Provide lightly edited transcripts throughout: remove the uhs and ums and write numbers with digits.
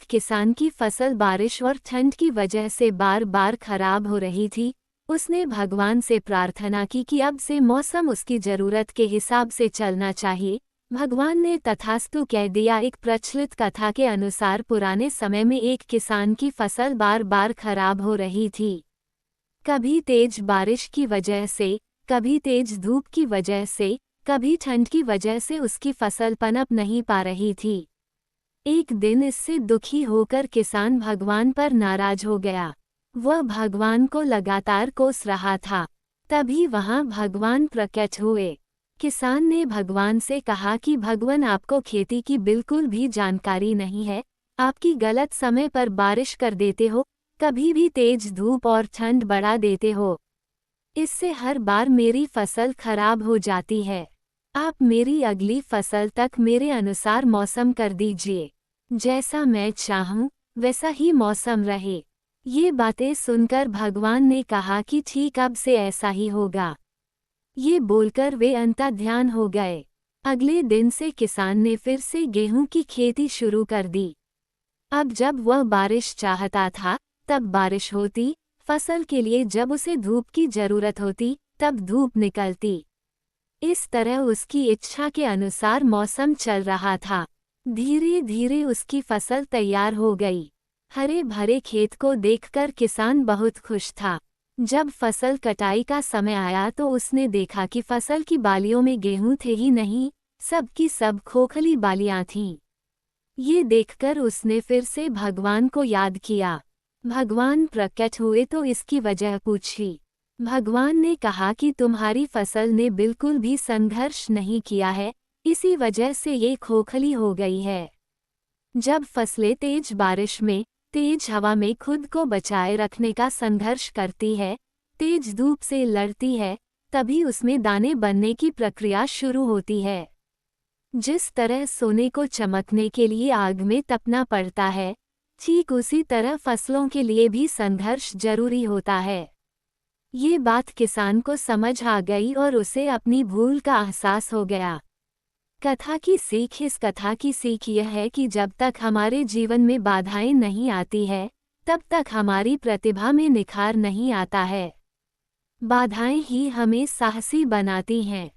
किसान की फसल बारिश और ठंड की वजह से बार बार खराब हो रही थी। उसने भगवान से प्रार्थना की कि अब से मौसम उसकी जरूरत के हिसाब से चलना चाहिए। भगवान ने तथास्तु कह दिया। एक प्रचलित कथा के अनुसार पुराने समय में एक किसान की फसल बार बार खराब हो रही थी। कभी तेज बारिश की वजह से, कभी तेज धूप की वजह से, कभी ठंड की वजह से उसकी फसल पनप नहीं पा रही थी। एक दिन इससे दुखी होकर किसान भगवान पर नाराज हो गया। वह भगवान को लगातार कोस रहा था। तभी वहां भगवान प्रकट हुए। किसान ने भगवान से कहा कि भगवान, आपको खेती की बिल्कुल भी जानकारी नहीं है। आपकी गलत समय पर बारिश कर देते हो, कभी भी तेज धूप और ठंड बढ़ा देते हो। इससे हर बार मेरी फसल खराब हो जाती है। आप मेरी अगली फसल तक मेरे अनुसार मौसम कर दीजिए। जैसा मैं चाहूं वैसा ही मौसम रहे। ये बातें सुनकर भगवान ने कहा कि ठीक, अब से ऐसा ही होगा। ये बोलकर वे अंतर्ध्यान हो गए। अगले दिन से किसान ने फिर से गेहूं की खेती शुरू कर दी। अब जब वह बारिश चाहता था तब बारिश होती, फसल के लिए जब उसे धूप की जरूरत होती तब धूप निकलती। इस तरह उसकी इच्छा के अनुसार मौसम चल रहा था। धीरे धीरे उसकी फसल तैयार हो गई। हरे भरे खेत को देखकर किसान बहुत खुश था। जब फसल कटाई का समय आया तो उसने देखा कि फसल की बालियों में गेहूं थे ही नहीं, सब की सब खोखली बालियां थीं। ये देखकर उसने फिर से भगवान को याद किया। भगवान प्रकट हुए तो इसकी वजह पूछी। भगवान ने कहा कि तुम्हारी फसल ने बिल्कुल भी संघर्ष नहीं किया है, इसी वजह से ये खोखली हो गई है। जब फसलें तेज बारिश में, तेज हवा में खुद को बचाए रखने का संघर्ष करती है, तेज धूप से लड़ती है, तभी उसमें दाने बनने की प्रक्रिया शुरू होती है। जिस तरह सोने को चमकने के लिए आग में तपना पड़ता है, ठीक उसी तरह फसलों के लिए भी संघर्ष जरूरी होता है। ये बात किसान को समझ आ गई और उसे अपनी भूल का एहसास हो गया। कथा की सीख। इस कथा की सीख यह है कि जब तक हमारे जीवन में बाधाएं नहीं आती है, तब तक हमारी प्रतिभा में निखार नहीं आता है। बाधाएं ही हमें साहसी बनाती हैं।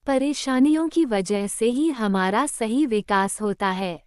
परेशानियों की वजह से ही हमारा सही विकास होता है।